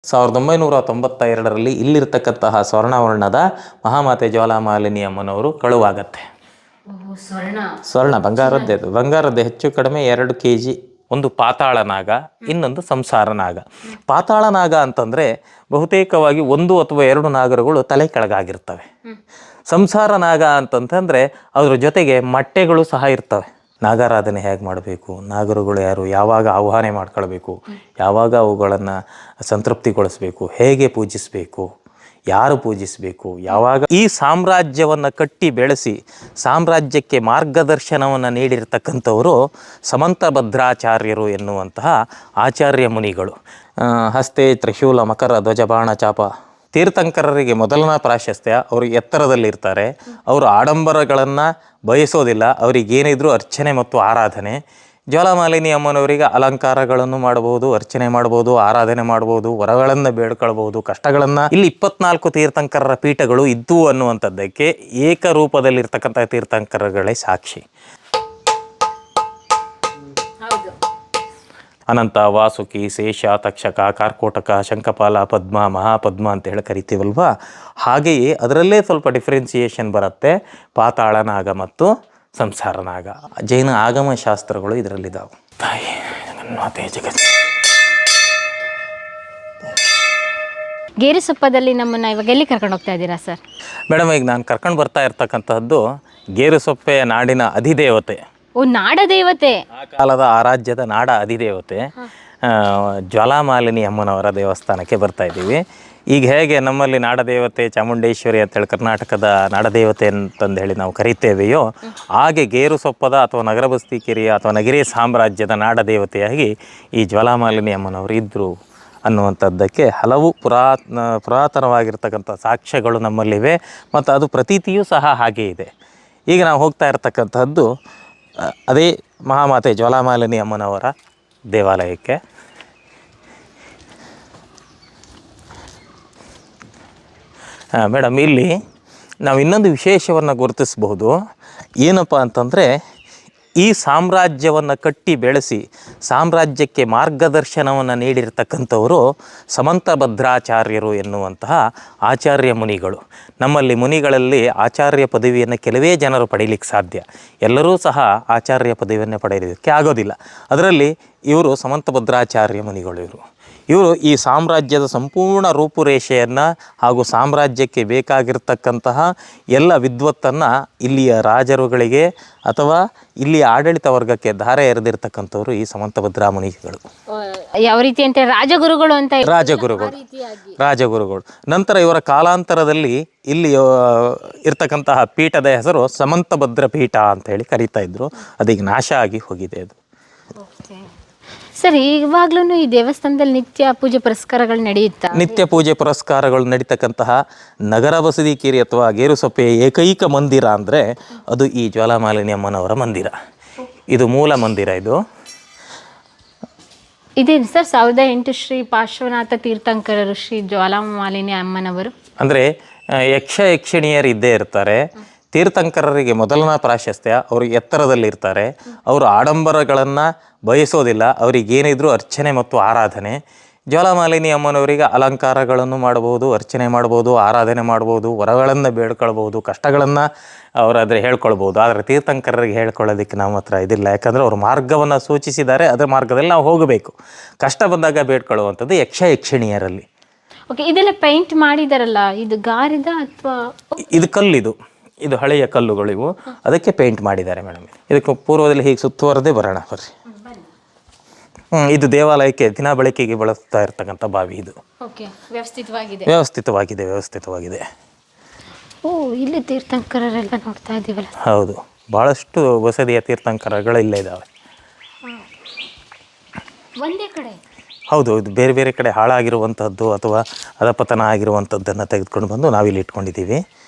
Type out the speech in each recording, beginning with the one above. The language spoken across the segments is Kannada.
1992ರಲ್ಲಿ ಇಲ್ಲಿರ್ತಕ್ಕಂತಹ ಸ್ವರ್ಣವರ್ಣದ ಮಹಾಮಾತೆ ಜ್ವಾಲಾಮಾಲಿನಿ ಅಮ್ಮನವರು ಕಳುವಾಗತ್ತೆ. ಸ್ವರ್ಣ ಬಂಗಾರದ್ದೇ ಹೆಚ್ಚು ಕಡಿಮೆ 2 kg. ಒಂದು ಪಾತಾಳ ನಾಗ, ಇನ್ನೊಂದು ಸಂಸಾರ ನಾಗ. ಪಾತಾಳ ನಾಗ ಅಂತಂದರೆ ಬಹುತೇಕವಾಗಿ 1 ಅಥವಾ 2 ನಾಗರುಗಳು ತಲೆ ಕೆಳಗಾಗಿರ್ತವೆ. ಸಂಸಾರ ನಾಗ ಅಂತಂತಂದರೆ ಅದ್ರ ಜೊತೆಗೆ ಮೊಟ್ಟೆಗಳು ಸಹ ಇರ್ತವೆ. ನಾಗಾರಾಧನೆ ಹೇಗೆ ಮಾಡಬೇಕು, ನಾಗರುಗಳು ಯಾರು, ಯಾವಾಗ ಆವಾಹನೆ ಮಾಡ್ಕೊಳ್ಬೇಕು, ಯಾವಾಗ ಅವುಗಳನ್ನು ಸಂತೃಪ್ತಿಗೊಳಿಸಬೇಕು, ಹೇಗೆ ಪೂಜಿಸಬೇಕು, ಯಾರು ಪೂಜಿಸಬೇಕು, ಯಾವಾಗ ಈ ಸಾಮ್ರಾಜ್ಯವನ್ನು ಕಟ್ಟಿ ಬೆಳೆಸಿ ಸಾಮ್ರಾಜ್ಯಕ್ಕೆ ಮಾರ್ಗದರ್ಶನವನ್ನು ನೀಡಿರ್ತಕ್ಕಂಥವರು ಸಮಂತಭದ್ರಾಚಾರ್ಯರು ಎನ್ನುವಂತಹ ಆಚಾರ್ಯ ಮುನಿಗಳು. ಹಸ್ತೆ ತ್ರಿಶೂಲ ಮಕರ ಧ್ವಜಬಾಣ ಚಾಪ. ತೀರ್ಥಂಕರರಿಗೆ ಮೊದಲನೇ ಪ್ರಾಶಸ್ತ್ಯ, ಅವರು ಎತ್ತರದಲ್ಲಿರ್ತಾರೆ, ಅವರು ಆಡಂಬರಗಳನ್ನು ಬಯಸೋದಿಲ್ಲ, ಅವರಿಗೇನಿದ್ರೂ ಅರ್ಚನೆ ಮತ್ತು ಆರಾಧನೆ. ಜ್ವಾಲಾಮಾಲಿನಿ ಅಮ್ಮನವರಿಗೆ ಅಲಂಕಾರಗಳನ್ನು ಮಾಡಬಹುದು, ಅರ್ಚನೆ ಮಾಡ್ಬೋದು, ಆರಾಧನೆ ಮಾಡ್ಬೋದು, ವರಗಳನ್ನು ಬೇಡ್ಕೊಳ್ಬಹುದು, ಕಷ್ಟಗಳನ್ನು. ಇಲ್ಲಿ 24 ತೀರ್ಥಂಕರರ ಪೀಠಗಳು ಇದ್ದವು ಅನ್ನುವಂಥದ್ದಕ್ಕೆ ಏಕರೂಪದಲ್ಲಿರ್ತಕ್ಕಂಥ ತೀರ್ಥಂಕರಗಳೇ ಸಾಕ್ಷಿ. ಅನಂತ, ವಾಸುಕಿ, ಶೇಷ, ತಕ್ಷಕ, ಕಾರ್ಕೋಟಕ, ಶಂಖಪಾಲ, ಪದ್ಮ, ಮಹಾಪದ್ಮ ಅಂತ ಹೇಳಿ ಕರಿತೀವಲ್ವಾ. ಹಾಗೆಯೇ ಅದರಲ್ಲೇ ಸ್ವಲ್ಪ ಡಿಫ್ರೆನ್ಸಿಯೇಷನ್ ಬರುತ್ತೆ, ಪಾತಾಳನಾಗ ಮತ್ತು ಸಂಸಾರನಾಗ. ಜೈನ ಆಗಮ ಶಾಸ್ತ್ರಗಳು ಇದರಲ್ಲಿದ್ದಾವೆ. ತಾಯಿ ಜಗನ್ಮಾತೆ ಜಗತ್. ಗೇರುಸೊಪ್ಪದಲ್ಲಿ ನಮ್ಮನ್ನು ಇವಾಗ ಎಲ್ಲಿ ಕರ್ಕೊಂಡು ಹೋಗ್ತಾ ಇದ್ದೀರಾ ಸರ್? ಮೇಡಮ್, ಈಗ ನಾನು ಕರ್ಕೊಂಡು ಬರ್ತಾ ಇರ್ತಕ್ಕಂಥದ್ದು ಗೇರುಸೊಪ್ಪೆಯ ನಾಡಿನ ಅಧಿದೇವತೆ. ಓ, ನಾಡದೇವತೆ. ಆ ಕಾಲದ ಆ ರಾಜ್ಯದ ನಾಡ ಅಧಿದೇವತೆ ಜ್ವಾಲಾಮಾಲಿನಿ ಅಮ್ಮನವರ ದೇವಸ್ಥಾನಕ್ಕೆ ಬರ್ತಾ ಇದ್ದೀವಿ. ಈಗ ಹೇಗೆ ನಮ್ಮಲ್ಲಿ ನಾಡದೇವತೆ ಚಾಮುಂಡೇಶ್ವರಿ ಅಂತೇಳಿ ಕರ್ನಾಟಕದ ನಾಡದೇವತೆ ಅಂತಂದು ಹೇಳಿ ನಾವು ಕರಿತೇವೆಯೋ, ಹಾಗೆ ಗೇರುಸೊಪ್ಪದ ಅಥವಾ ನಗರ ಬಸ್ತಿ ಕೆರೆಯ ಅಥವಾ ನಗಿರಿ ಸಾಮ್ರಾಜ್ಯದ ನಾಡದೇವತೆಯಾಗಿ ಈ ಜ್ವಾಲಾಮಾಲಿನಿ ಅಮ್ಮನವರು ಇದ್ದರು ಅನ್ನುವಂಥದ್ದಕ್ಕೆ ಹಲವು ಪುರಾತನವಾಗಿರ್ತಕ್ಕಂಥ ಸಾಕ್ಷ್ಯಗಳು ನಮ್ಮಲ್ಲಿವೆ, ಮತ್ತು ಅದು ಪ್ರತೀತಿಯೂ ಸಹ ಹಾಗೇ ಇದೆ. ಈಗ ನಾವು ಹೋಗ್ತಾ ಇರ್ತಕ್ಕಂಥದ್ದು ಅದೇ ಮಹಾಮಾತೆ ಜ್ವಾಲಾಮಾಲಿನಿ ಅಮ್ಮನವರ ದೇವಾಲಯಕ್ಕೆ. ಮೇಡಮ್, ಇಲ್ಲಿ ನಾವು ಇನ್ನೊಂದು ವಿಶೇಷವನ್ನು ಗುರುತಿಸಬಹುದು. ಏನಪ್ಪ ಅಂತಂದರೆ, ಈ ಸಾಮ್ರಾಜ್ಯವನ್ನು ಕಟ್ಟಿ ಬೆಳೆಸಿ ಸಾಮ್ರಾಜ್ಯಕ್ಕೆ ಮಾರ್ಗದರ್ಶನವನ್ನು ನೀಡಿರ್ತಕ್ಕಂಥವರು ಸಮಂತಭದ್ರಾಚಾರ್ಯರು ಎನ್ನುವಂತಹ ಆಚಾರ್ಯ ಮುನಿಗಳು. ನಮ್ಮಲ್ಲಿ ಮುನಿಗಳಲ್ಲಿ ಆಚಾರ್ಯ ಪದವಿಯನ್ನು ಕೆಲವೇ ಜನರು ಪಡೀಲಿಕ್ಕೆ ಸಾಧ್ಯ, ಎಲ್ಲರೂ ಸಹ ಆಚಾರ್ಯ ಪದವಿಯನ್ನು ಪಡೆಯಲಿಕ್ಕೆ ಆಗೋದಿಲ್ಲ. ಅದರಲ್ಲಿ ಇವರು ಸಮಂತಭದ್ರಾಚಾರ್ಯ ಮುನಿಗಳು. ಇವರು ಈ ಸಾಮ್ರಾಜ್ಯದ ಸಂಪೂರ್ಣ ರೂಪುರೇಷೆಯನ್ನು ಹಾಗೂ ಸಾಮ್ರಾಜ್ಯಕ್ಕೆ ಬೇಕಾಗಿರ್ತಕ್ಕಂತಹ ಎಲ್ಲ ವಿದ್ವತ್ತನ್ನು ಇಲ್ಲಿಯ ರಾಜರುಗಳಿಗೆ ಅಥವಾ ಇಲ್ಲಿಯ ಆಡಳಿತ ವರ್ಗಕ್ಕೆ ಧಾರೆ ಎರೆದಿರ್ತಕ್ಕಂಥವ್ರು ಈ ಸಮಂತಭದ್ರಾ ಮುನಿಗಳು. ಯಾವ ರೀತಿ ಅಂತ ರಾಜಗುರುಗಳು ಅಂತ. ರಾಜಗುರುಗಳು. ನಂತರ ಇವರ ಕಾಲಾಂತರದಲ್ಲಿ ಇಲ್ಲಿ ಇರ್ತಕ್ಕಂತಹ ಪೀಠದ ಹೆಸರು ಸಮಂತಭದ್ರ ಪೀಠ ಅಂತ ಹೇಳಿ ಕರೀತಾ ಇದ್ರು. ಅದೀಗ ನಾಶ ಆಗಿ ಹೋಗಿದೆ ಅದು. ಸರಿ, ಇವಾಗ್ಲೂ ಈ ದೇವಸ್ಥಾನದಲ್ಲಿ ನಿತ್ಯ ಪೂಜೆ ಪುರಸ್ಕಾರಗಳು ನಡೆಯುತ್ತಾ? ನಿತ್ಯ ಪೂಜೆ ಪುರಸ್ಕಾರಗಳು ನಡೀತಕ್ಕಂತಹ ನಗರ ಬಸದಿ ಕೇರಿ ಅಥವಾ ಗೇರುಸೊಪ್ಪೆಯ ಏಕೈಕ ಮಂದಿರ ಅಂದರೆ ಅದು ಈ ಜ್ವಾಲಾಮಾಲಿನಿ ಅಮ್ಮನವರ ಮಂದಿರ. ಇದು ಮೂಲ ಮಂದಿರ. ಇದೇನು ಸರ್ 1008 ಶ್ರೀ ಪಾರ್ಶ್ವನಾಥ ತೀರ್ಥಂಕರರು ಶ್ರೀ ಜ್ವಾಲಾಮಾಲಿನಿ ಅಮ್ಮನವರು ಅಂದರೆ ಯಕ್ಷಣಿಯರು ಇದ್ದೇ ಇರ್ತಾರೆ. ತೀರ್ಥಂಕರರಿಗೆ ಮೊದಲನೇ ಪ್ರಾಶಸ್ತ್ಯ, ಅವರು ಎತ್ತರದಲ್ಲಿರ್ತಾರೆ, ಅವರು ಆಡಂಬರಗಳನ್ನು ಬಯಸೋದಿಲ್ಲ, ಅವರಿಗೇನಿದ್ರೂ ಅರ್ಚನೆ ಮತ್ತು ಆರಾಧನೆ. ಜ್ವಾಲಾಮಾಲಿನಿ ಅಮ್ಮನವರಿಗೆ ಅಲಂಕಾರಗಳನ್ನು ಮಾಡ್ಬೋದು, ಅರ್ಚನೆ ಮಾಡ್ಬೋದು, ಆರಾಧನೆ ಮಾಡ್ಬೋದು, ವರಗಳನ್ನು ಬೇಡ್ಕೊಳ್ಬೋದು, ಕಷ್ಟಗಳನ್ನು ಅವರಾದರೆ ಹೇಳ್ಕೊಳ್ಬೋದು. ಆದರೆ ತೀರ್ಥಂಕರರಿಗೆ ಹೇಳ್ಕೊಳ್ಳೋದಕ್ಕೆ ನಮ್ಮ ಹತ್ರ ಇದಿಲ್ಲ, ಯಾಕಂದರೆ ಅವರು ಮಾರ್ಗವನ್ನು ಸೂಚಿಸಿದ್ದಾರೆ, ಅದರ ಮಾರ್ಗದಲ್ಲಿ ನಾವು ಹೋಗಬೇಕು. ಕಷ್ಟ ಬಂದಾಗ ಬೇಡ್ಕೊಳ್ಳುವಂಥದ್ದು ಯಕ್ಷಣಿಯರಲ್ಲಿ. ಓಕೆ, ಇದೆಲ್ಲ ಪೇಂಟ್ ಮಾಡಿದಾರಲ್ಲ, ಇದು ಗಾರಿದ ಅಥವಾ ಇದು ಕಲ್ಲಿದು? ಇದು ಹಳೆಯ ಕಲ್ಲುಗಳಿವು, ಅದಕ್ಕೆ ಪೇಂಟ್ ಮಾಡಿದ್ದಾರೆ ಮೇಡಮ್. ಇದಕ್ಕೆ ಪೂರ್ವದಲ್ಲಿ ಹೀಗೆ ಸುತ್ತುವರದೇ ಬರೋಣ ಬರ್ರಿ. ಇದು ದೇವಾಲಯಕ್ಕೆ ದಿನ ಬಳಕೆಗೆ ಬಳಸ್ತಾ ಇರ್ತಕ್ಕಂಥ ಬಾವಿ. ಇದು ವ್ಯವಸ್ಥಿತವಾಗಿದೆ. ಓ, ಇಲ್ಲಿ ತೀರ್ಥಂಕರರೆಲ್ಲ ನೋಡ್ತಾ ಇದ್ದೀವಲ್ಲ. ಹೌದು, ಭಾಳಷ್ಟು ಬಸದಿಯ ತೀರ್ಥಂಕರಗಳು ಇಲ್ಲೇ ಇದ್ದಾವೆ. ಒಂದೇ ಕಡೆ? ಹೌದು, ಇದು ಬೇರೆ ಬೇರೆ ಕಡೆ ಹಾಳಾಗಿರುವಂಥದ್ದು ಅಥವಾ ಅಧಪತನ ಆಗಿರುವಂಥದ್ದನ್ನು ತೆಗೆದುಕೊಂಡು ಬಂದು ನಾವಿಲ್ಲಿ ಇಟ್ಕೊಂಡಿದ್ದೀವಿ.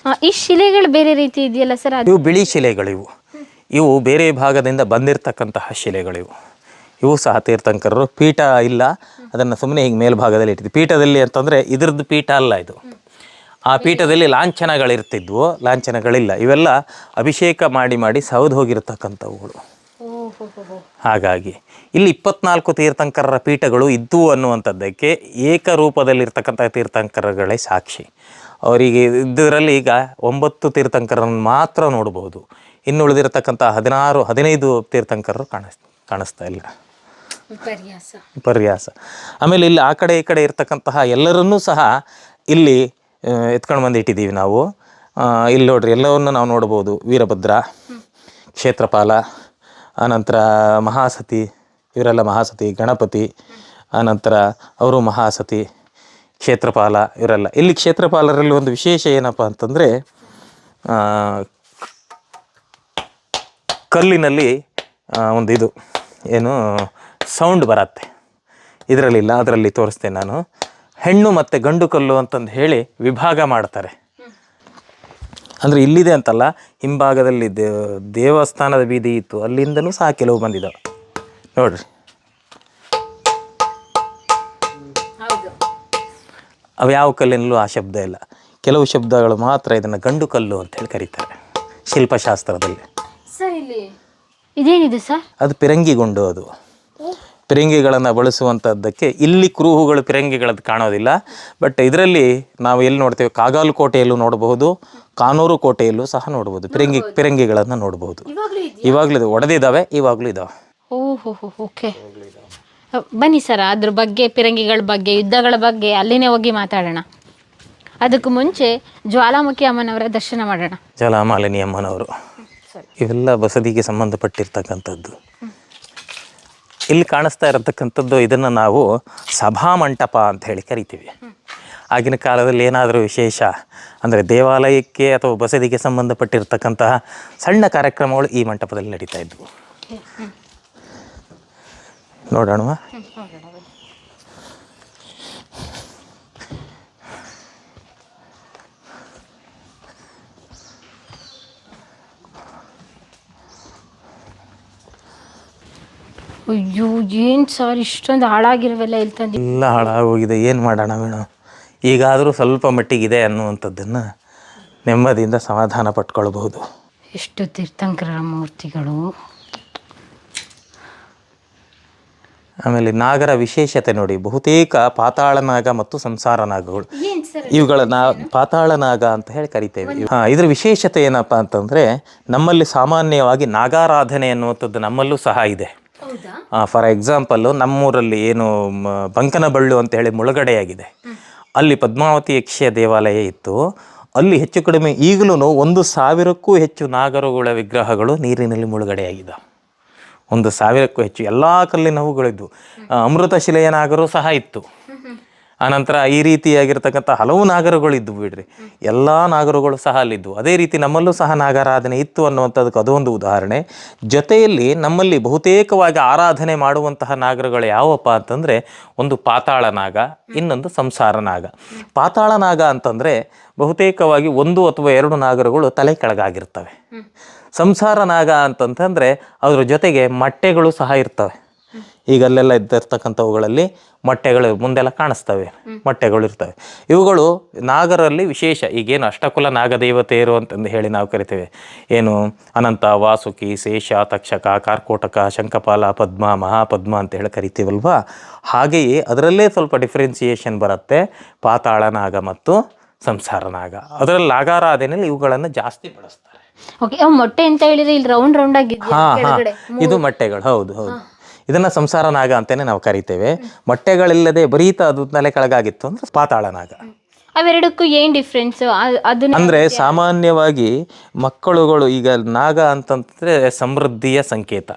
ಈ ಶಿಲೆಗಳು ಬೇರೆ ರೀತಿ ಇದೆಯಲ್ಲ ಸರ್? ಇವು ಬಿಳಿ ಶಿಲೆಗಳಿವು. ಇವು ಬೇರೆ ಭಾಗದಿಂದ ಬಂದಿರತಕ್ಕಂತಹ ಶಿಲೆಗಳಿವು. ಇವು ಸಹ ತೀರ್ಥಂಕರರು. ಪೀಠ ಇಲ್ಲ, ಅದನ್ನು ಸುಮ್ಮನೆ ಹೀಗೆ ಮೇಲ್ಭಾಗದಲ್ಲಿ ಇಟ್ಟಿದ್ವಿ. ಪೀಠದಲ್ಲಿ ಅಂತಂದರೆ ಇದ್ರದ್ದು ಪೀಠ ಅಲ್ಲ ಇದು. ಆ ಪೀಠದಲ್ಲಿ ಲಾಂಛನಗಳಿರ್ತಿದ್ವು, ಲಾಂಛನಗಳಿಲ್ಲ. ಇವೆಲ್ಲ ಅಭಿಷೇಕ ಮಾಡಿ ಸೌದು ಹೋಗಿರ್ತಕ್ಕಂಥವುಗಳು. ಹಾಗಾಗಿ ಇಲ್ಲಿ 24 ತೀರ್ಥಂಕರರ ಪೀಠಗಳು ಇದ್ದವು ಅನ್ನುವಂಥದ್ದಕ್ಕೆ ಏಕರೂಪದಲ್ಲಿರ್ತಕ್ಕಂಥ ತೀರ್ಥಂಕರಗಳೇ ಸಾಕ್ಷಿ. ಅವರಿಗೆ ಇದರಲ್ಲಿ ಈಗ 9 ತೀರ್ಥಂಕರನ್ನು ಮಾತ್ರ ನೋಡ್ಬೋದು. ಇನ್ನು ಉಳಿದಿರತಕ್ಕಂಥ 15 ತೀರ್ಥಂಕರರು ಕಾಣಿಸ್ತಾ ಇಲ್ಲ. ಪರ್ಯಾಸ. ಆಮೇಲೆ ಇಲ್ಲಿ ಆ ಕಡೆ ಈ ಕಡೆ ಇರ್ತಕ್ಕಂತಹ ಎಲ್ಲರನ್ನೂ ಸಹ ಇಲ್ಲಿ ಎತ್ಕೊಂಡು ಬಂದು ಇಟ್ಟಿದ್ದೀವಿ ನಾವು. ಇಲ್ಲಿ ನೋಡ್ರಿ, ಎಲ್ಲವನ್ನು ನಾವು ನೋಡ್ಬೋದು. ವೀರಭದ್ರ, ಕ್ಷೇತ್ರಪಾಲ, ಆನಂತರ ಮಹಾಸತಿ, ಇವರೆಲ್ಲ ಮಹಾಸತಿ, ಗಣಪತಿ, ಆನಂತರ ಅವರು ಮಹಾಸತಿ, ಕ್ಷೇತ್ರಪಾಲ, ಇವರೆಲ್ಲ. ಇಲ್ಲಿ ಕ್ಷೇತ್ರಪಾಲರಲ್ಲಿ ಒಂದು ವಿಶೇಷ ಏನಪ್ಪ ಅಂತಂದರೆ, ಕಲ್ಲಿನಲ್ಲಿ ಒಂದು ಇದು ಏನು ಸೌಂಡ್ ಬರತ್ತೆ. ಇದರಲ್ಲಿಲ್ಲ, ಅದರಲ್ಲಿ ತೋರಿಸ್ತೇನೆ ನಾನು. ಹೆಣ್ಣು ಮತ್ತು ಗಂಡು ಕಲ್ಲು ಅಂತಂದು ಹೇಳಿ ವಿಭಾಗ ಮಾಡ್ತಾರೆ. ಅಂದರೆ ಇಲ್ಲಿದೆ ಅಂತಲ್ಲ, ಹಿಂಭಾಗದಲ್ಲಿ ದೇವಸ್ಥಾನದ ಬೀದಿ ಇತ್ತು, ಅಲ್ಲಿಂದನೂ ಸಹ ಕೆಲವು ಬಂದಿದ್ದಾವೆ ನೋಡ್ರಿ. ಅವು ಯಾವ ಕಲ್ಲಿನಲ್ಲೂ ಆ ಶಬ್ದ ಇಲ್ಲ. ಕೆಲವು ಶಬ್ದಗಳು ಮಾತ್ರ ಇದನ್ನು ಗಂಡು ಕಲ್ಲು ಅಂತ ಹೇಳಿ ಕರೀತಾರೆ ಶಿಲ್ಪಶಾಸ್ತ್ರದಲ್ಲಿ. ಇದೇನಿದೆ ಸರ್? ಅದು ಪಿರಂಗಿಗುಂಡು. ಅದು ಪಿರಂಗಿಗಳನ್ನು ಬಳಸುವಂಥದ್ದಕ್ಕೆ ಇಲ್ಲಿ ಕುರುಹುಗಳು ಪಿರಂಗಿಗಳದ್ದು ಕಾಣೋದಿಲ್ಲ. ಬಟ್ ಇದರಲ್ಲಿ ನಾವು ಎಲ್ಲಿ ನೋಡ್ತೇವೆ, ಕಾಗಾಲು ಕೋಟೆಯಲ್ಲೂ ನೋಡಬಹುದು, ಕಾನೂರು ಕೋಟೆಯಲ್ಲೂ ಸಹ ನೋಡ್ಬೋದು. ಪಿರಂಗಿಗಳನ್ನು ನೋಡ್ಬೋದು. ಇವಾಗಲೂ ಇದು ಒಡೆದಿದ್ದಾವೆ, ಇವಾಗಲೂ ಇದ್ದಾವೆ. ಓಕೆ, ಬನ್ನಿ ಸರ್, ಅದ್ರ ಬಗ್ಗೆ, ಪಿರಂಗಿಗಳ ಬಗ್ಗೆ, ಯುದ್ಧಗಳ ಬಗ್ಗೆ ಅಲ್ಲಿನೇ ಹೋಗಿ ಮಾತಾಡೋಣ. ಅದಕ್ಕೂ ಮುಂಚೆ ಜ್ವಾಲಾಮುಖಿ ಅಮ್ಮನವರ ದರ್ಶನ ಮಾಡೋಣ. ಜ್ವಾಲಾಮಾಲಿನಿ ಅಮ್ಮನವರು ಇವೆಲ್ಲ ಬಸದಿಗೆ ಸಂಬಂಧಪಟ್ಟಿರ್ತಕ್ಕಂಥದ್ದು. ಇಲ್ಲಿ ಕಾಣಿಸ್ತಾ ಇರತಕ್ಕಂಥದ್ದು ಇದನ್ನು ನಾವು ಸಭಾಮಂಟಪ ಅಂತ ಹೇಳಿ ಕರಿತೀವಿ. ಆಗಿನ ಕಾಲದಲ್ಲಿ ಏನಾದರೂ ವಿಶೇಷ ಅಂದರೆ ದೇವಾಲಯಕ್ಕೆ ಅಥವಾ ಬಸದಿಗೆ ಸಂಬಂಧಪಟ್ಟಿರ್ತಕ್ಕಂತಹ ಸಣ್ಣ ಕಾರ್ಯಕ್ರಮಗಳು ಈ ಮಂಟಪದಲ್ಲಿ ನಡೀತಾ ಇದ್ವು. ನೋಡೋಣ. ಅಯ್ಯೋ, ಏನು ಸರ್ ಇಷ್ಟೊಂದು ಹಾಳಾಗಿರುವೆಲ್ಲ ಇಲ್ತಂದು? ಎಲ್ಲ ಹಾಳಾಗೋಗಿದೆ, ಏನು ಮಾಡೋಣ ವೀಣು. ಈಗಾದರೂ ಸ್ವಲ್ಪ ಮಟ್ಟಿಗಿದೆ ಅನ್ನುವಂಥದ್ದನ್ನು ನೆಮ್ಮದಿಯಿಂದ ಸಮಾಧಾನ ಪಟ್ಕೊಳ್ಬಹುದು. ಎಷ್ಟು ತೀರ್ಥಂಕರರ ಮೂರ್ತಿಗಳು. ಆಮೇಲೆ ನಾಗರ ವಿಶೇಷತೆ ನೋಡಿ, ಬಹುತೇಕ ಪಾತಾಳ ನಾಗ ಮತ್ತು ಸಂಸಾರ ನಾಗಗಳು, ಇವುಗಳ ಪಾತಾಳ ನಾಗ ಅಂತ ಹೇಳಿ ಕರಿತೇವೆ. ಇದ್ರ ವಿಶೇಷತೆ ಏನಪ್ಪ ಅಂತಂದರೆ, ನಮ್ಮಲ್ಲಿ ಸಾಮಾನ್ಯವಾಗಿ ನಾಗಾರಾಧನೆ ಅನ್ನುವಂಥದ್ದು ನಮ್ಮಲ್ಲೂ ಸಹ ಇದೆ. ಫಾರ್ ಎಕ್ಸಾಂಪಲ್ಲು, ನಮ್ಮೂರಲ್ಲಿ ಏನು ಬಂಕನಬಳ್ಳು ಅಂತ ಹೇಳಿ ಮುಳುಗಡೆಯಾಗಿದೆ, ಅಲ್ಲಿ ಪದ್ಮಾವತಿ ಯಕ್ಷ ದೇವಾಲಯ ಇತ್ತು. ಅಲ್ಲಿ ಹೆಚ್ಚು ಕಡಿಮೆ ಈಗಲೂ 1,000ಕ್ಕೂ ಹೆಚ್ಚು ನಾಗರುಗಳ ವಿಗ್ರಹಗಳು ನೀರಿನಲ್ಲಿ ಮುಳುಗಡೆಯಾಗಿದೆ. 1,000ಕ್ಕೂ ಹೆಚ್ಚು. ಎಲ್ಲ ಕಲ್ಲಿನ ಹೂಗಳಿದ್ವು. ಅಮೃತ ಶಿಲೆಯ ನಾಗರು ಸಹ ಇತ್ತು. ಆನಂತರ ಈ ರೀತಿಯಾಗಿರ್ತಕ್ಕಂಥ ಹಲವು ನಾಗರುಗಳಿದ್ವು ಬಿಡ್ರಿ. ಎಲ್ಲ ನಾಗರುಗಳು ಸಹ ಅಲ್ಲಿದ್ದವು. ಅದೇ ರೀತಿ ನಮ್ಮಲ್ಲೂ ಸಹ ನಾಗಾರಾಧನೆ ಇತ್ತು ಅನ್ನುವಂಥದ್ದಕ್ಕೆ ಅದೊಂದು ಉದಾಹರಣೆ. ಜೊತೆಯಲ್ಲಿ ನಮ್ಮಲ್ಲಿ ಬಹುತೇಕವಾಗಿ ಆರಾಧನೆ ಮಾಡುವಂತಹ ನಾಗರುಗಳು ಯಾವಪ್ಪ ಅಂತಂದರೆ, ಒಂದು ಪಾತಾಳ ನಾಗ, ಇನ್ನೊಂದು ಸಂಸಾರ ನಾಗ. ಪಾತಾಳ ನಾಗ ಅಂತಂದರೆ ಬಹುತೇಕವಾಗಿ 1 ಅಥವಾ 2 ನಾಗರುಗಳು ತಲೆ ಕೆಳಗಾಗಿರ್ತವೆ. ಸಂಸಾರ ನಾಗ ಅಂತಂತಂದರೆ ಅದ್ರ ಜೊತೆಗೆ ಮೊಟ್ಟೆಗಳು ಸಹ ಇರ್ತವೆ. ಈಗ ಅಲ್ಲೆಲ್ಲ ಇದ್ದಿರ್ತಕ್ಕಂಥವುಗಳಲ್ಲಿ ಮೊಟ್ಟೆಗಳು ಮುಂದೆಲ್ಲ ಕಾಣಿಸ್ತವೆ, ಮೊಟ್ಟೆಗಳು ಇರ್ತವೆ. ಇವುಗಳು ನಾಗರಲ್ಲಿ ವಿಶೇಷ. ಈಗೇನು ಅಷ್ಟಕುಲ ನಾಗದೇವತೆಯರು ಅಂತಂದು ಹೇಳಿ ನಾವು ಕರಿತೇವೆ. ಏನು ಅನಂತ, ವಾಸುಕಿ, ಶೇಷ, ತಕ್ಷಕ, ಕಾರ್ಕೋಟಕ, ಶಂಖಪಾಲ, ಪದ್ಮ, ಮಹಾಪದ್ಮ ಅಂತ ಹೇಳಿ ಕರಿತೀವಲ್ವಾ. ಹಾಗೆಯೇ ಅದರಲ್ಲೇ ಸ್ವಲ್ಪ ಡಿಫ್ರೆನ್ಸಿಯೇಷನ್ ಬರುತ್ತೆ, ಪಾತಾಳ ನಾಗ ಮತ್ತು ಸಂಸಾರ ನಾಗ. ಅದರಲ್ಲಿ ನಾಗಾರಾಧನೆಯಲ್ಲಿ ಇವುಗಳನ್ನು ಜಾಸ್ತಿ ಬಳಸ್ತಾರೆ. ಮೊಟ್ಟೆ ಅಂತ ಹೇಳಿದ್ರೆ ಇಲ್ಲಿ ರೌಂಡ್ ರೌಂಡ್ ಆಗಿದೆ. ಇದು ಮೊಟ್ಟೆಗಳು. ಹೌದು ಹೌದು, ಇದನ್ನ ಸಂಸಾರ ನಾಗ ಅಂತಾನೆ ನಾವು ಕರಿತೇವೆ. ಮೊಟ್ಟೆಗಳಿಲ್ಲದೆ ಬರೀತ ಅದು ತಲೆ ಕೆಳಗಾಗಿತ್ತು ಅಂದ್ರೆ ಪಾತಾಳ ನಾಗ. ಅವೆರಡಕ್ಕೂ ಏನ್ ಡಿಫ್ರೆನ್ಸ್? ಅಂದ್ರೆ ಸಾಮಾನ್ಯವಾಗಿ ಮಕ್ಕಳುಗಳು, ಈಗ ನಾಗ ಅಂತಂದ್ರೆ ಸಮೃದ್ಧಿಯ ಸಂಕೇತ.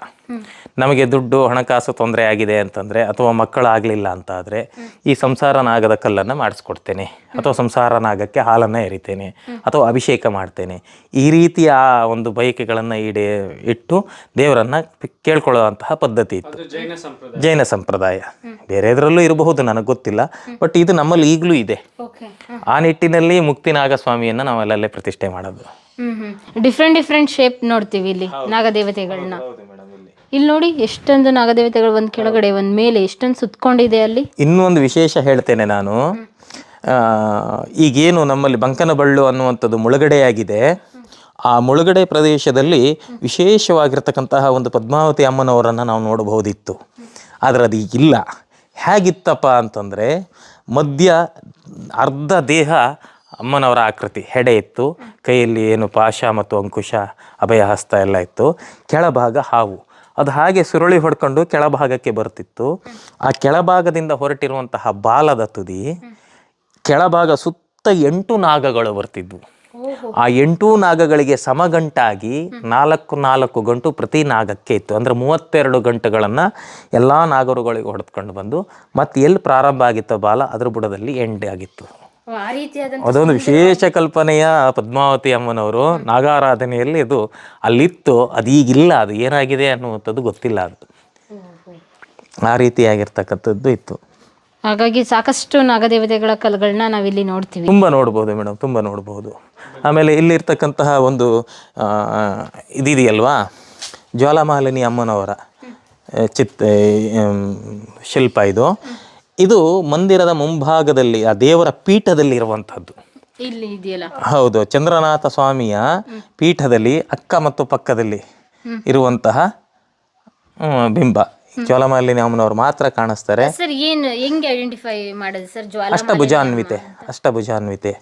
ನಮಗೆ ದುಡ್ಡು ಹಣಕಾಸು ತೊಂದರೆ ಆಗಿದೆ ಅಂತಂದರೆ, ಅಥವಾ ಮಕ್ಕಳಾಗಲಿಲ್ಲ ಅಂತ ಆದರೆ, ಈ ಸಂಸಾರ ನಾಗದ ಕಲ್ಲನ್ನು ಮಾಡಿಸ್ಕೊಡ್ತೇನೆ, ಅಥವಾ ಸಂಸಾರ ನಾಗಕ್ಕೆ ಹಾಲನ್ನು ಎರಿತೇನೆ, ಅಥವಾ ಅಭಿಷೇಕ ಮಾಡ್ತೇನೆ. ಈ ರೀತಿಯ ಒಂದು ಬಯಕೆಗಳನ್ನು ಇಟ್ಟು ದೇವರನ್ನು ಕೇಳ್ಕೊಳ್ಳುವಂತಹ ಪದ್ಧತಿ ಇತ್ತು, ಜೈನ ಸಂಪ್ರದಾಯ. ಬೇರೆದ್ರಲ್ಲೂ ಇರಬಹುದು, ನನಗೆ ಗೊತ್ತಿಲ್ಲ. ಬಟ್ ಇದು ನಮ್ಮಲ್ಲಿ ಈಗಲೂ ಇದೆ. ಆ ನಿಟ್ಟಿನಲ್ಲಿ ಮುಕ್ತಿನಾಗಸ್ವಾಮಿಯನ್ನು ನಾವು ಅಲ್ಲಲ್ಲೇ ಪ್ರತಿಷ್ಠೆ ಮಾಡೋದು. ಡಿಫ್ರೆಂಟ್ ಶೇಪ್ ನೋಡ್ತೀವಿ ಇಲ್ಲಿ ನಾಗದೇವತೆಗಳನ್ನ. ಇಲ್ಲಿ ನೋಡಿ ಎಷ್ಟೊಂದು ನಾಗದೇವತೆಗಳು, ಒಂದು ಕೆಳಗಡೆ ಒಂದು ಮೇಲೆ, ಎಷ್ಟೊಂದು ಸುತ್ಕೊಂಡಿದೆ ಅಲ್ಲಿ. ಇನ್ನೊಂದು ವಿಶೇಷ ಹೇಳ್ತೇನೆ ನಾನು. ಈಗೇನು ನಮ್ಮಲ್ಲಿ ಬಂಕನಬಳ್ಳು ಅನ್ನುವಂಥದ್ದು ಮುಳುಗಡೆಯಾಗಿದೆ, ಆ ಮುಳುಗಡೆ ಪ್ರದೇಶದಲ್ಲಿ ವಿಶೇಷವಾಗಿರ್ತಕ್ಕಂತಹ ಒಂದು ಪದ್ಮಾವತಿ ಅಮ್ಮನವರನ್ನು ನಾವು ನೋಡಬಹುದಿತ್ತು. ಆದರೆ ಅದು ಈಗಿಲ್ಲ. ಹೇಗಿತ್ತಪ್ಪ ಅಂತಂದರೆ ಮಧ್ಯ ಅರ್ಧ ದೇಹ ಅಮ್ಮನವರ ಆಕೃತಿ, ಹೆಡೆ ಇತ್ತು, ಕೈಯಲ್ಲಿ ಏನು ಪಾಶ ಮತ್ತು ಅಂಕುಶ ಅಭಯ ಹಸ್ತ ಎಲ್ಲ ಇತ್ತು, ಕೆಳಭಾಗ ಹಾವು. ಅದು ಹಾಗೆ ಸುರುಳಿ ಹೊಡ್ಕೊಂಡು ಕೆಳಭಾಗಕ್ಕೆ ಬರ್ತಿತ್ತು. ಆ ಕೆಳಭಾಗದಿಂದ ಹೊರಟಿರುವಂತಹ ಬಾಲದ ತುದಿ ಕೆಳಭಾಗ ಸುತ್ತ 8 ನಾಗಗಳು ಬರ್ತಿದ್ವು. ಆ 8 ನಾಗಗಳಿಗೆ ಸಮಗಂಟಾಗಿ 4 ಗಂಟು ಪ್ರತಿ ನಾಗಕ್ಕೆ ಇತ್ತು. ಅಂದರೆ 32 ಗಂಟುಗಳನ್ನು ಎಲ್ಲ ನಾಗರುಗಳಿಗೆ ಹೊಡೆದುಕೊಂಡು ಬಂದು ಮತ್ತೆ ಎಲ್ಲಿ ಪ್ರಾರಂಭ ಆಗಿತ್ತು ಬಾಲ ಅದ್ರ ಬುಡದಲ್ಲಿ ಎಂಡ್ ಆಗಿತ್ತು. ಅದೊಂದು ವಿಶೇಷ ಕಲ್ಪನೆಯ ಪದ್ಮಾವತಿ ಅಮ್ಮನವರು ನಾಗಾರಾಧನೆಯಲ್ಲಿ ಅದು ಅಲ್ಲಿತ್ತು. ಅದು ಈಗಿಲ್ಲ. ಅದು ಏನಾಗಿದೆ ಅನ್ನುವಂಥದ್ದು ಗೊತ್ತಿಲ್ಲ. ಅದು ಆ ರೀತಿಯಾಗಿರ್ತಕ್ಕಂಥದ್ದು ಇತ್ತು. ಹಾಗಾಗಿ ಸಾಕಷ್ಟು ನಾಗದೇವತೆಗಳ ಕಲ್ಗಳನ್ನ ನಾವಿಲ್ಲಿ ನೋಡ್ತೀವಿ. ತುಂಬ ನೋಡ್ಬೋದು ಮೇಡಮ್, ತುಂಬ ನೋಡ್ಬೋದು. ಆಮೇಲೆ ಇಲ್ಲಿರ್ತಕ್ಕಂತಹ ಒಂದು ಇದಿದೆಯಲ್ವಾ, ಜ್ವಾಲಾಮಾಲಿನಿ ಅಮ್ಮನವರ ಶಿಲ್ಪ ಇದು ಮಂದಿರದ ಮುಂಭಾಗದಲ್ಲಿ ಆ ದೇವರ ಪೀಠದಲ್ಲಿ ಇರುವಂಥದ್ದು. ಇಲ್ಲಿ ಇದೆಯಲ್ಲ, ಹೌದು, ಚಂದ್ರನಾಥ ಸ್ವಾಮಿಯ ಪೀಠದಲ್ಲಿ ಅಕ್ಕ ಮತ್ತು ಪಕ್ಕದಲ್ಲಿ ಇರುವಂತಹ ಬಿಂಬ ಜ್ವಾಲಾಮಾಲಿನಿ ಅಮ್ಮನವರು ಮಾತ್ರ ಕಾಣಿಸ್ತಾರೆ. ಸರ್ ಏನು ಹೆಂಗೆ ಐಡೆಂಟಿಫೈ ಮಾಡೋದು ಸರ್? ಅಷ್ಟಭುಜಾನ್ವಿತೆ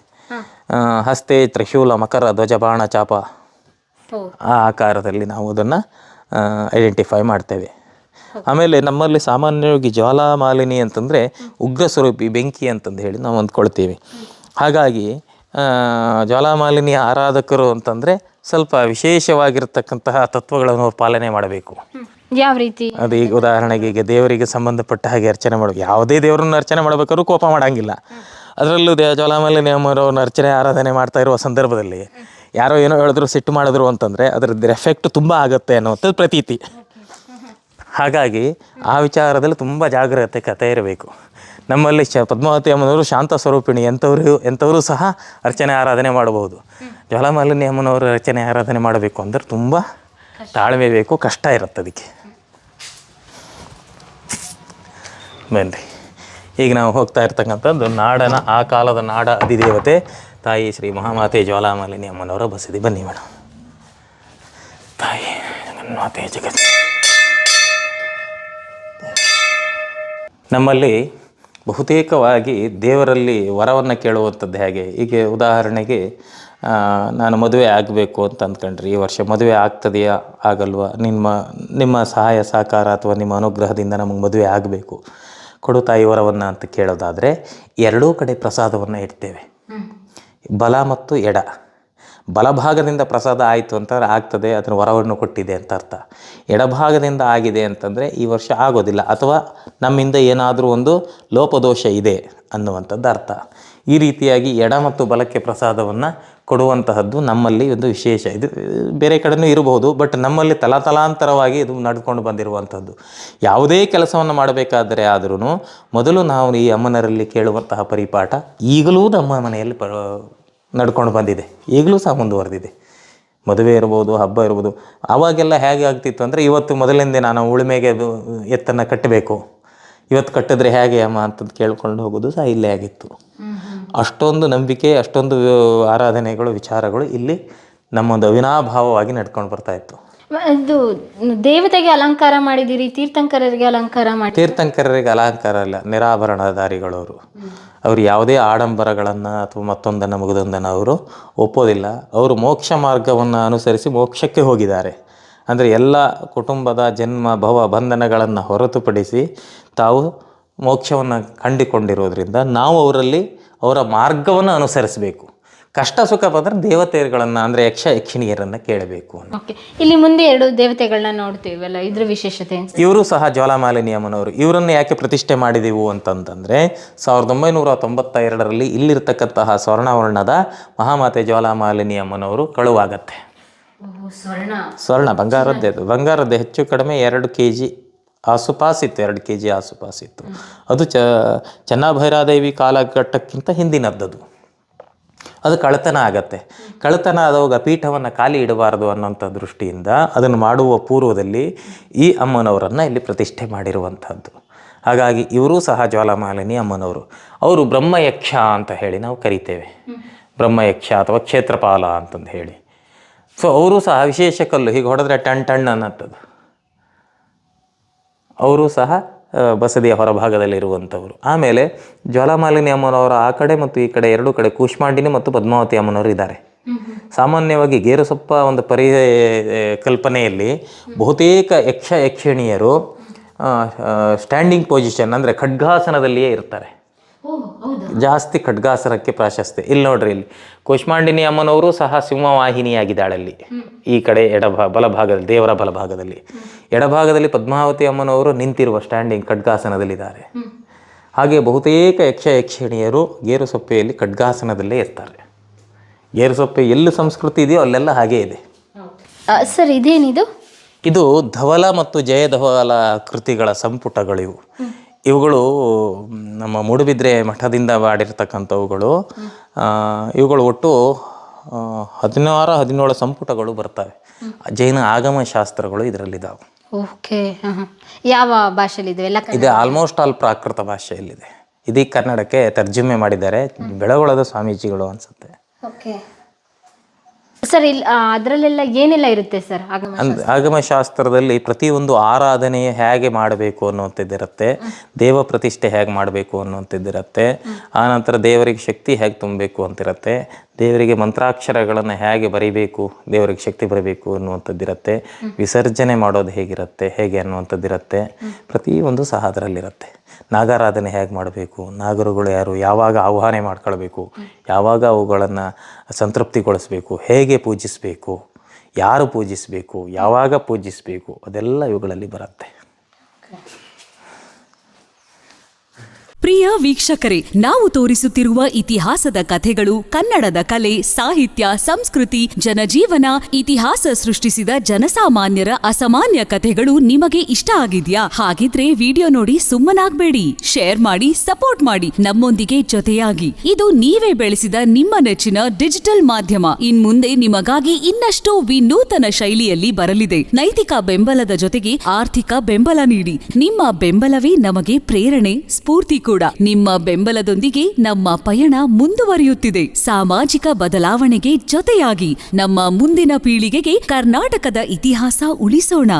ಹಸ್ತೆ ತ್ರಿಶೂಲ ಮಕರ ಧ್ವಜ ಬಾಣ ಚಾಪ ಆ ಆಕಾರದಲ್ಲಿ ನಾವು ಅದನ್ನು ಐಡೆಂಟಿಫೈ ಮಾಡ್ತೇವೆ. ಆಮೇಲೆ ನಮ್ಮಲ್ಲಿ ಸಾಮಾನ್ಯವಾಗಿ ಜ್ವಾಲಾಮಾಲಿನಿ ಅಂತಂದರೆ ಉಗ್ರ ಸ್ವರೂಪಿ, ಬೆಂಕಿ ಅಂತಂದು ಹೇಳಿ ನಾವು ಅಂದ್ಕೊಳ್ತೀವಿ. ಹಾಗಾಗಿ ಜ್ವಾಲಾಮಾಲಿನಿಯ ಆರಾಧಕರು ಅಂತಂದರೆ ಸ್ವಲ್ಪ ವಿಶೇಷವಾಗಿರ್ತಕ್ಕಂತಹ ತತ್ವಗಳನ್ನು ಪಾಲನೆ ಮಾಡಬೇಕು. ಯಾವ ರೀತಿ? ಅದು ಈಗ ಉದಾಹರಣೆಗೆ ಈಗ ದೇವರಿಗೆ ಸಂಬಂಧಪಟ್ಟ ಹಾಗೆ ಅರ್ಚನೆ ಮಾಡಬೇಕು. ಯಾವುದೇ ದೇವರನ್ನು ಅರ್ಚನೆ ಮಾಡಬೇಕಾದ್ರೂ ಕೋಪ ಮಾಡೋಂಗಿಲ್ಲ. ಅದರಲ್ಲೂ ಜ್ವಾಲಾಮಾಲಿನಿ ಅಮ್ಮನವ್ರನ್ನ ಅರ್ಚನೆ ಆರಾಧನೆ ಮಾಡ್ತಾ ಇರುವ ಸಂದರ್ಭದಲ್ಲಿ ಯಾರೋ ಏನೋ ಹೇಳಿದ್ರು ಸಿಟ್ಟು ಮಾಡಿದ್ರು ಅಂತಂದರೆ ಅದರದ್ದು ಎಫೆಕ್ಟ್ ತುಂಬ ಆಗುತ್ತೆ ಅನ್ನುವಂಥದ್ದು ಪ್ರತೀತಿ. ಹಾಗಾಗಿ ಆ ವಿಚಾರದಲ್ಲಿ ತುಂಬ ಜಾಗರೂಕತೆ ಇರಬೇಕು. ನಮ್ಮಲ್ಲಿ ಪದ್ಮಾವತಿ ಅಮ್ಮನವರು ಶಾಂತ ಸ್ವರೂಪಿಣಿ, ಎಂಥವರು ಸಹ ಅರ್ಚನೆ ಆರಾಧನೆ ಮಾಡಬಹುದು. ಜ್ವಾಲಾಮಾಲಿನಿ ಅಮ್ಮನವರು ಅರ್ಚನೆ ಆರಾಧನೆ ಮಾಡಬೇಕು ಅಂದರೆ ತುಂಬ ತಾಳ್ಮೆ ಬೇಕು, ಕಷ್ಟ ಇರುತ್ತೆ ಅದಕ್ಕೆ. ಬನ್ನಿ, ಈಗ ನಾವು ಹೋಗ್ತಾ ಇರ್ತಕ್ಕಂಥದ್ದು ನಾಡನ ಆ ಕಾಲದ ನಾಡ ಅಧಿದೇವತೆ ತಾಯಿ ಶ್ರೀ ಮಹಾಮಾತೆ ಜ್ವಾಲಾಮಾಲಿನಿ ಅಮ್ಮನವರ ಬಸದಿ. ಬನ್ನಿ ಮೇಡಮ್. ತಾಯಿ ಜಗನ್ಮಾತೆ ಜಗತ್ ನಮ್ಮಲ್ಲಿ ಬಹುತೇಕವಾಗಿ ದೇವರಲ್ಲಿ ವರವನ್ನು ಕೇಳುವಂಥದ್ದು ಹೇಗೆ, ಈಗ ಉದಾಹರಣೆಗೆ ನಾನು ಮದುವೆ ಆಗಬೇಕು ಅಂತ ಅಂದ್ಕೊಂಡ್ರಿ, ಈ ವರ್ಷ ಮದುವೆ ಆಗ್ತದೆಯಾ ಆಗಲ್ವಾ, ನಿಮ್ಮ ಸಹಾಯ ಸಹಕಾರ ಅಥವಾ ನಿಮ್ಮ ಅನುಗ್ರಹದಿಂದ ನಮಗೆ ಮದುವೆ ಆಗಬೇಕು, ಕೊಡು ತಾಯಿ ವರವನ್ನು ಅಂತ ಕೇಳೋದಾದರೆ ಎರಡೂ ಕಡೆ ಪ್ರಸಾದವನ್ನು ಇಡ್ತೇವೆ. ಬಲ ಮತ್ತು ಎಡ. ಬಲಭಾಗದಿಂದ ಪ್ರಸಾದ ಆಯಿತು ಅಂತಂದರೆ ಆಗ್ತದೆ, ಅದನ್ನು ವರವನ್ನು ಕೊಟ್ಟಿದೆ ಅಂತ ಅರ್ಥ. ಎಡಭಾಗದಿಂದ ಆಗಿದೆ ಅಂತಂದರೆ ಈ ವರ್ಷ ಆಗೋದಿಲ್ಲ ಅಥವಾ ನಮ್ಮಿಂದ ಏನಾದರೂ ಒಂದು ಲೋಪದೋಷ ಇದೆ ಅನ್ನುವಂಥದ್ದು ಅರ್ಥ. ಈ ರೀತಿಯಾಗಿ ಎಡ ಮತ್ತು ಬಲಕ್ಕೆ ಪ್ರಸಾದವನ್ನು ಕೊಡುವಂತಹದ್ದು ನಮ್ಮಲ್ಲಿ ಒಂದು ವಿಶೇಷ. ಇದು ಬೇರೆ ಕಡೆಯೂ ಇರಬಹುದು, ಬಟ್ ನಮ್ಮಲ್ಲಿ ತಲಾಂತರವಾಗಿ ಇದು ನಡ್ಕೊಂಡು ಬಂದಿರುವಂಥದ್ದು. ಯಾವುದೇ ಕೆಲಸವನ್ನು ಮಾಡಬೇಕಾದರೆ ಆದ್ರೂ ಮೊದಲು ನಾವು ಈ ಅಮ್ಮನರಲ್ಲಿ ಕೇಳುವಂತಹ ಪರಿಪಾಠ ಈಗಲೂ ನಮ್ಮ ಮನೆಯಲ್ಲಿ ನಡ್ಕೊಂಡು ಬಂದಿದೆ, ಈಗಲೂ ಸಹ ಮುಂದುವರೆದಿದೆ. ಮದುವೆ ಇರ್ಬೋದು, ಹಬ್ಬ ಇರ್ಬೋದು. ಆವಾಗೆಲ್ಲ ಹೇಗೆ ಆಗ್ತಿತ್ತು ಅಂದರೆ, ಇವತ್ತು ಮೊದಲಿಂದ ನಾನು ಉಳುಮೆಗೆ ಎತ್ತನ್ನು ಕಟ್ಟಬೇಕು, ಇವತ್ತು ಕಟ್ಟಿದ್ರೆ ಹೇಗೆ ಅಮ್ಮ ಅಂತಂದು ಕೇಳ್ಕೊಂಡು ಹೋಗೋದು ಸಹ ಇಲ್ಲೇ ಆಗಿತ್ತು. ಅಷ್ಟೊಂದು ನಂಬಿಕೆ, ಅಷ್ಟೊಂದು ಆರಾಧನೆಗಳು, ವಿಚಾರಗಳು ಇಲ್ಲಿ ನಮ್ಮೊಂದು ಅವಿನಾಭಾವವಾಗಿ ನಡ್ಕೊಂಡು ಬರ್ತಾಯಿತ್ತು. ಇದು ದೇವತೆಗೆ ಅಲಂಕಾರ ಮಾಡಿದಿರಿ, ತೀರ್ಥಂಕರರಿಗೆ ಅಲಂಕಾರ ಮಾಡಿ? ತೀರ್ಥಂಕರರಿಗೆ ಅಲಂಕಾರ ಅಲ್ಲ, ನಿರಾಭರಣಧಾರಿಗಳವರು. ಅವರು ಯಾವುದೇ ಆಡಂಬರಗಳನ್ನು ಅಥವಾ ಮತ್ತೊಂದನ್ನು ಮಗದೊಂದನ್ನು ಅವರು ಒಪ್ಪೋದಿಲ್ಲ. ಅವರು ಮೋಕ್ಷ ಮಾರ್ಗವನ್ನು ಅನುಸರಿಸಿ ಮೋಕ್ಷಕ್ಕೆ ಹೋಗಿದ್ದಾರೆ. ಅಂದರೆ ಎಲ್ಲ ಕುಟುಂಬದ ಜನ್ಮ ಭವ ಬಂಧನಗಳನ್ನು ಹೊರತುಪಡಿಸಿ ತಾವು ಮೋಕ್ಷವನ್ನು ಕಂಡುಕೊಂಡಿರೋದ್ರಿಂದ ನಾವು ಅವರ ಮಾರ್ಗವನ್ನು ಅನುಸರಿಸಬೇಕು. ಕಷ್ಟ ಸುಖ ಬಂದರೆ ದೇವತೆಗಳನ್ನು ಅಂದರೆ ಯಕ್ಷಿಣಿಯರನ್ನು ಕೇಳಬೇಕು. ಓಕೆ, ಇಲ್ಲಿ ಮುಂದೆ 2 ದೇವತೆಗಳನ್ನ ನೋಡ್ತೀವಲ್ಲ, ಇದ್ರ ವಿಶೇಷತೆ? ಇವರು ಸಹ ಜ್ವಾಲಾಮಾಲಿನಿ ಅಮ್ಮನವರು. ಇವರನ್ನು ಯಾಕೆ ಪ್ರತಿಷ್ಠೆ ಮಾಡಿದೆವು ಅಂತಂತಂದರೆ 1992ರಲ್ಲಿ ಇಲ್ಲಿರ್ತಕ್ಕಂತಹ ಸ್ವರ್ಣವರ್ಣದ ಮಹಾಮಾತೆ ಜ್ವಾಲಾಮಾಲಿನಿ ಅಮ್ಮನವರು ಕಳುವಾಗತ್ತೆ. ಸ್ವರ್ಣ ಬಂಗಾರದ್ದೇ ಹೆಚ್ಚು ಕಡಿಮೆ 2 kg ಆಸುಪಾಸಿತ್ತು, 2 kg ಆಸುಪಾಸಿತ್ತು. ಅದು ಚೆನ್ನಭೈರಾದೇವಿ ಕಾಲಘಟ್ಟಕ್ಕಿಂತ ಹಿಂದಿನದ್ದದು. ಅದು ಕಳ್ಳತನ ಆಗತ್ತೆ. ಕಳ್ಳತನ ಆದಾಗ ಪೀಠವನ್ನು ಖಾಲಿ ಇಡಬಾರ್ದು ಅನ್ನೋಂಥ ದೃಷ್ಟಿಯಿಂದ ಅದನ್ನು ಮಾಡುವ ಪೂರ್ವದಲ್ಲಿ ಈ ಅಮ್ಮನವರನ್ನು ಇಲ್ಲಿ ಪ್ರತಿಷ್ಠೆ ಮಾಡಿರುವಂಥದ್ದು. ಹಾಗಾಗಿ ಇವರೂ ಸಹ ಜ್ವಾಲಾಮಾಲಿನಿ ಅಮ್ಮನವರು. ಅವರು ಬ್ರಹ್ಮಯಕ್ಷ ಅಂತ ಹೇಳಿ ನಾವು ಕರಿತೇವೆ. ಬ್ರಹ್ಮಯಕ್ಷ ಅಥವಾ ಕ್ಷೇತ್ರಪಾಲ ಅಂತಂದು ಹೇಳಿ. ಸೊ ಅವರು ಸಹ ವಿಶೇಷ ಕಲ್ಲು ಹೀಗೆ ಹೊಡೆದ್ರೆ ಟಣ್ ಅನ್ನತ್ತದು. ಅವರು ಸಹ ಬಸದಿಯ ಹೊರಭಾಗದಲ್ಲಿರುವಂಥವರು. ಆಮೇಲೆ ಜ್ವಾಲಾಮಾಲಿನಿ ಅಮ್ಮನವರ ಆ ಕಡೆ ಮತ್ತು ಈ ಕಡೆ ಎರಡೂ ಕಡೆ ಕೂಷ್ಮಾಂಡಿನಿ ಮತ್ತು ಪದ್ಮಾವತಿ ಅಮ್ಮನವರು ಇದ್ದಾರೆ. ಸಾಮಾನ್ಯವಾಗಿ ಗೇರುಸೊಪ್ಪ ಒಂದು ಕಲ್ಪನೆಯಲ್ಲಿ ಬಹುತೇಕ ಯಕ್ಷಿಣಿಯರು ಸ್ಟ್ಯಾಂಡಿಂಗ್ ಪೊಸಿಷನ್ ಅಂದರೆ ಖಡ್ಗಾಸನದಲ್ಲಿಯೇ ಇರ್ತಾರೆ. ಜಾಸ್ತಿ ಖಡ್ಗಾಸನಕ್ಕೆ ಪ್ರಾಶಸ್ತ್ಯ. ಇಲ್ಲಿ ನೋಡ್ರಿ, ಇಲ್ಲಿ ಕೂಷ್ಮಾಂಡಿನಿ ಅಮ್ಮನವರು ಸಹ ಸಿಂಹವಾಹಿನಿಯಾಗಿದ್ದಾಳಲ್ಲಿ. ಈ ಕಡೆ ಬಲಭಾಗದಲ್ಲಿ, ದೇವರ ಬಲಭಾಗದಲ್ಲಿ. ಎಡಭಾಗದಲ್ಲಿ ಪದ್ಮಾವತಿ ಅಮ್ಮನವರು ನಿಂತಿರುವ ಸ್ಟ್ಯಾಂಡಿಂಗ್ ಖಡ್ಗಾಸನದಲ್ಲಿದ್ದಾರೆ. ಹಾಗೆ ಬಹುತೇಕ ಯಕ್ಷಿಣಿಯರು ಗೇರುಸೊಪ್ಪೆಯಲ್ಲಿ ಖಡ್ಗಾಸನದಲ್ಲೇ ಇರ್ತಾರೆ. ಗೇರುಸೊಪ್ಪೆ ಎಲ್ಲಿ ಸಂಸ್ಕೃತಿ ಇದೆಯೋ ಅಲ್ಲೆಲ್ಲ ಹಾಗೇ ಇದೆ. ಸರ್ ಇದೇನಿದು? ಇದು ಧವಲ ಮತ್ತು ಜಯಧವಲ ಕೃತಿಗಳ ಸಂಪುಟಗಳಿವು. ಇವುಗಳು ನಮ್ಮ ಮೂಡುಬಿದ್ರೆ ಮಠದಿಂದ ಮಾಡಿರ್ತಕ್ಕಂಥವುಗಳು. ಇವುಗಳು ಒಟ್ಟು 16-17 ಸಂಪುಟಗಳು ಬರ್ತವೆ. ಜೈನ ಆಗಮ ಶಾಸ್ತ್ರಗಳು ಇದರಲ್ಲಿದ್ದಾವೆ. ಓಕೆ. ಯಾವ ಭಾಷೆಯಲ್ಲಿದೆ? ಇದು ಆಲ್ಮೋಸ್ಟ್ ಆಲ್ ಪ್ರಾಕೃತ ಭಾಷೆಯಲ್ಲಿದೆ. ಇದೀಗ ಕನ್ನಡಕ್ಕೆ ತರ್ಜುಮೆ ಮಾಡಿದ್ದಾರೆ ಬೆಳಗೊಳದ ಸ್ವಾಮೀಜಿಗಳು ಅನ್ಸುತ್ತೆ. ಓಕೆ ಸರ್, ಇಲ್ಲಿ ಅದರಲ್ಲೆಲ್ಲ ಏನೆಲ್ಲ ಇರುತ್ತೆ ಸರ್? ಆಗಮಶಾಸ್ತ್ರದಲ್ಲಿ ಪ್ರತಿಯೊಂದು ಆರಾಧನೆಯು ಹೇಗೆ ಮಾಡಬೇಕು ಅನ್ನುವಂಥದ್ದಿರುತ್ತೆ, ದೇವ ಪ್ರತಿಷ್ಠೆ ಹೇಗೆ ಮಾಡಬೇಕು ಅನ್ನುವಂಥದ್ದಿರುತ್ತೆ, ಆನಂತರ ದೇವರಿಗೆ ಶಕ್ತಿ ಹೇಗೆ ತುಂಬಬೇಕು ಅಂತಿರುತ್ತೆ, ದೇವರಿಗೆ ಮಂತ್ರಾಕ್ಷರಗಳನ್ನು ಹೇಗೆ ಬರೀಬೇಕು, ದೇವರಿಗೆ ಶಕ್ತಿ ಬರಬೇಕು ಅನ್ನುವಂಥದ್ದಿರುತ್ತೆ, ವಿಸರ್ಜನೆ ಮಾಡೋದು ಹೇಗೆ ಅನ್ನುವಂಥದ್ದಿರುತ್ತೆ. ಪ್ರತಿಯೊಂದು ಸಹ ಅದರಲ್ಲಿರುತ್ತೆ. ನಾಗಾರಾಧನೆ ಹೇಗೆ ಮಾಡಬೇಕು, ನಾಗರುಗಳು ಯಾರು, ಯಾವಾಗ ಆಹ್ವಾನ ಮಾಡ್ಕೊಳ್ಬೇಕು, ಯಾವಾಗ ಅವುಗಳನ್ನು ಸಂತೃಪ್ತಿಗೊಳಿಸಬೇಕು, ಹೇಗೆ ಪೂಜಿಸಬೇಕು, ಯಾರು ಪೂಜಿಸಬೇಕು, ಯಾವಾಗ ಪೂಜಿಸಬೇಕು, ಅದೆಲ್ಲ ಇವುಗಳಲ್ಲಿ ಬರುತ್ತೆ. ಪ್ರಿಯ ವೀಕ್ಷಕರೇ, ನಾವು ತೋರಿಸುತ್ತಿರುವ ಇತಿಹಾಸದ ಕಥೆಗಳು ಕನ್ನಡದ ಕಲೆ, ಸಾಹಿತ್ಯ, ಸಂಸ್ಕೃತಿ, ಜನಜೀವನ, ಇತಿಹಾಸ ಸೃಷ್ಟಿಸಿದ ಜನಸಾಮಾನ್ಯರ ಅಸಾಮಾನ್ಯ ಕಥೆಗಳು ನಿಮಗೆ ಇಷ್ಟ ಆಗಿದ್ಯಾ? ಹಾಗಿದ್ರೆ ವಿಡಿಯೋ ನೋಡಿ ಸುಮ್ಮನಾಗ್ಬೇಡಿ, ಶೇರ್ ಮಾಡಿ, ಸಪೋರ್ಟ್ ಮಾಡಿ, ನಮ್ಮೊಂದಿಗೆ ಜೊತೆಯಾಗಿ. ಇದು ನೀವೇ ಬೆಳೆಸಿದ ನಿಮ್ಮ ನೆಚ್ಚಿನ ಡಿಜಿಟಲ್ ಮಾಧ್ಯಮ. ಇನ್ಮುಂದೆ ನಿಮಗಾಗಿ ಇನ್ನಷ್ಟು ವಿನೂತನ ಶೈಲಿಯಲ್ಲಿ ಬರಲಿದೆ. ನೈತಿಕ ಬೆಂಬಲದ ಜೊತೆಗೆ ಆರ್ಥಿಕ ಬೆಂಬಲ ನೀಡಿ. ನಿಮ್ಮ ಬೆಂಬಲವೇ ನಮಗೆ ಪ್ರೇರಣೆ, ಸ್ಫೂರ್ತಿ ಕೂಡ. ನಿಮ್ಮ ಬೆಂಬಲದೊಂದಿಗೆ ನಮ್ಮ ಪಯಣ ಮುಂದುವರಿಯುತ್ತಿದೆ. ಸಾಮಾಜಿಕ ಬದಲಾವಣೆಗೆ ಜೊತೆಯಾಗಿ ನಮ್ಮ ಮುಂದಿನ ಪೀಳಿಗೆಗೆ ಕರ್ನಾಟಕದ ಇತಿಹಾಸ ಉಳಿಸೋಣ.